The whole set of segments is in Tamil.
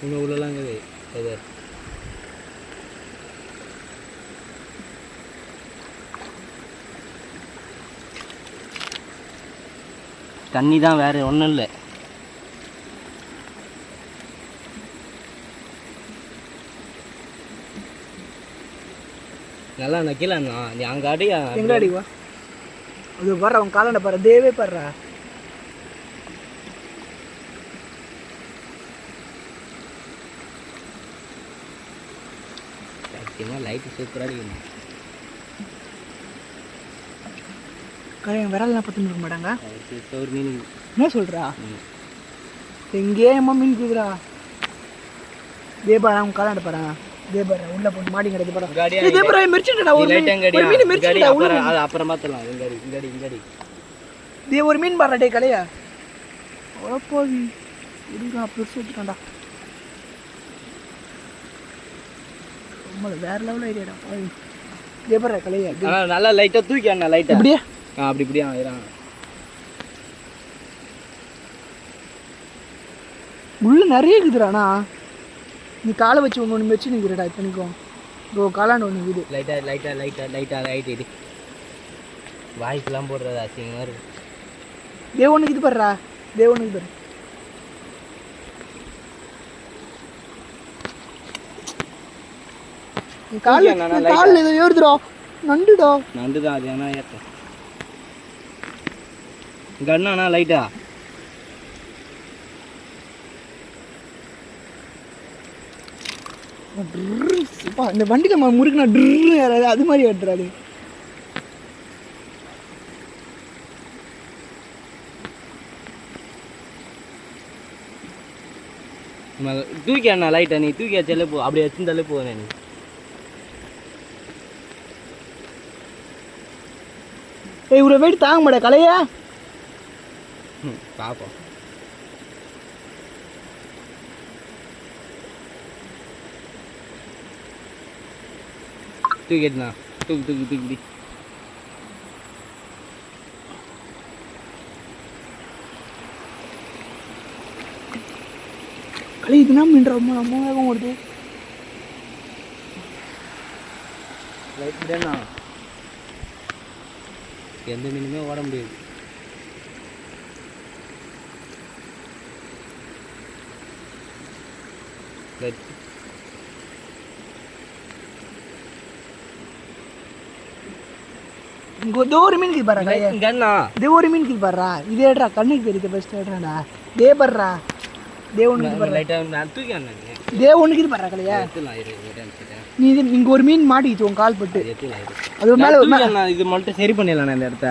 இன்னும் உள்ளலாம் இருக்குது இது தண்ணி தான் வேறு ஒன்றும் இல்லை. நல்லா நக்கலாண்ணா நீ அங்கே அடியா எங்கே அடிவா அது பாரு அவன் காலண்ட பாரு தேவே பாடுறா லைட்டு சூப்பராக அடிக்கணும். கரையன் விரல்லாம் பத்து இருக்க மாட்டாங்க. ஒரு மீன் என்ன சொல்கிறா எங்கேயே அம்மா மீன் இருக்குதுடா. தேபாரா அவன் காலாண்ட பாரு தேபாரா உள்ள போட்டு மாடி கிடக்கு பாரு. தேபாரா மிர்ச்சிட்டடா ஒரு மீன் மிர்ச்சிட்டடா உள்ள அது அப்புறம் பார்த்தலாம். இங்கடி தே ஒரு மீன் பாறா டேய் கலையா ஓப்போவி இதுடா பெருசு எடுத்துடா. ரொம்ப வேற லெவல் ஐடியாடா. தேபாரா கலையா நல்லா லைட்டா தூக்கி அண்ணா லைட்டா இப்படியே அப்படி இப்படியா ஆயிரம் உள்ள நிறைய இருக்குதுடாண்ணா. நீ காலை வச்சு ஒன்று வச்சு நிற்கிறடா இத்தனைக்கும் இதோ காலாண்டு ஒன்று இருக்குது. லைட்டாக இது வாய்க்கெல்லாம் போடுறது அசிங்கமாக இருக்குது. தேவனுக்கு இது பாடுறா தேவனுக்கு பாரு. காலில் ஏதோ ஏறுதுடா நண்டுடா. நண்டு தான் அது ஏன்னா ஏற்ற கண்ணாண்ணா லைட்டா இந்த வண்டியில் முறுக்குனா ட்ரு யாராவது அது மாதிரி எடுத்துறாரு. தூக்கி அண்ணா லைட்டா நீ தூக்கி வச்சாலே போ அப்படி வச்சிருந்தாலே போவேன் நீ. இவ்வளோ வெயிட் தாங்க மாட்டா கலையா பார்ப்போம். தூக்கிட்டுண்ணா தூக்கி களி இதுனா மீன் ரொம்ப ரொம்ப வேகம் வருது. ரைட்டுண்ணா எந்த மீனுமே ஓட முடியாது. இங்கே ஒரு மீன் கீழ் பாடுறா இதே ஒரு மீன் கீழ் பாடுறா இதே ஏட்ரா கண்ணுக்கு தெரியுது ஃபஸ்ட் ஏட்ராடா தே படுறா தேவனுக்கு இது பாடுறா கலையா நீ இது இங்கே ஒரு மீன் மாட்டிக்கிச்சு உன் கால் பட்டு அது மேலே இது மட்டும் சரி பண்ணிடலாம் இந்த இடத்த.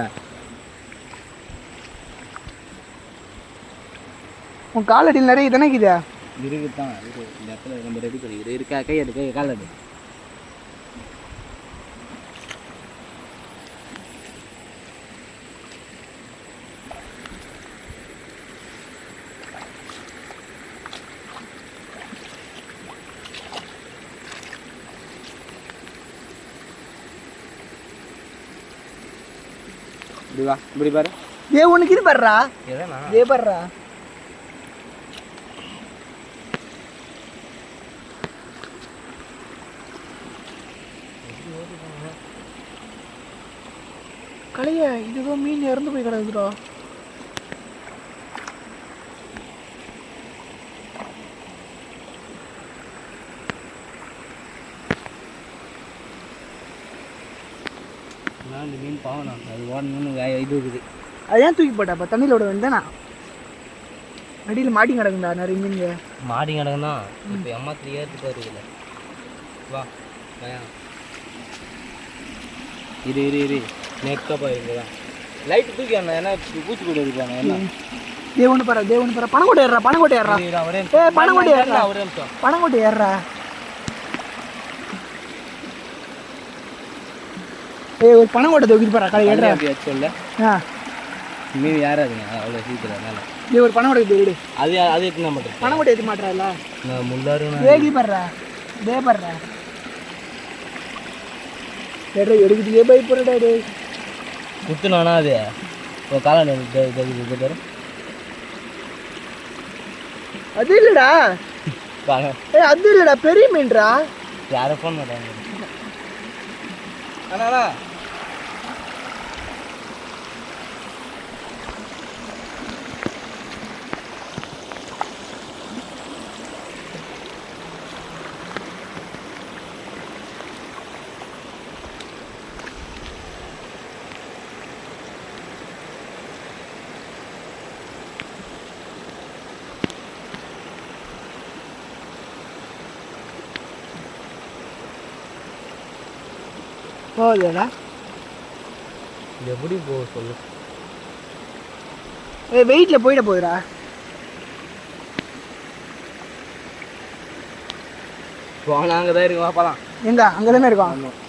உன் கால் அடியில் நிறைய தானே இருக்குதா இருக்குதான் இந்த இடத்துல நம்ம ரெடி பண்ணிக்கிறோம். இருக்கா கையெடு கால் அடி இப்படி பாரு தேவனுக்கு இது பாடுறா தே பாடுறா கலையா இதுதான் மீன் இறந்து போய் கிடக்குதுடா. இந்த மீன் பாவனா அது ஓடணும்னு இது இருக்குது. அது ஏன் தூக்கி போட்டாப்பா தண்ணியில் விட வேண்டானா அடியில் மாட்டி கிடக்குண்டா நிறைய மீன் மாடி கிடக்குன்னா இப்போ அம்மாத்திரி ஏற்றுட்டு வருதுல்ல வா பயா இரு நெக்கப்பாக இருக்குதான் லைட்டு தூக்கி அண்ணா ஏன்னா பூச்சி கூட இருப்பாங்க என்ன தேவனு பாரு பணங்கோட்டை ஏறா பணங்கோட்டை ஏறா ஒரு பணங்கோட்டை தூக்கிட்டு போறா கடை ஏறா சொல்ல மீன் யாராதுங்க அவ்வளோ சீக்கிரம் ஒரு பணங்கோட்டை போயிடு அது எடுத்துனா மட்டும் பணங்கோட்டை ஏற்ற மாட்டாரா முள்ளாரும் ஏகி படுறா டே படுறா எடுக்குது போய் போறடா டே குத்துனானா அது ஒரு காலம் அது இல்லடா ஏய் அது இல்லடா பெரிய மீன்டா. யாரும் ஃபோன் பண்ணுறாங்க. அண்ணா போகுதுடா. எப்படி போக சொல்லு. ஏய் வெயிட்ல போயிட போகுதுடா. போனா அங்கே தான் இருக்கு, வாப்பலாம். எங்க அங்கே தானே இருக்கோம்.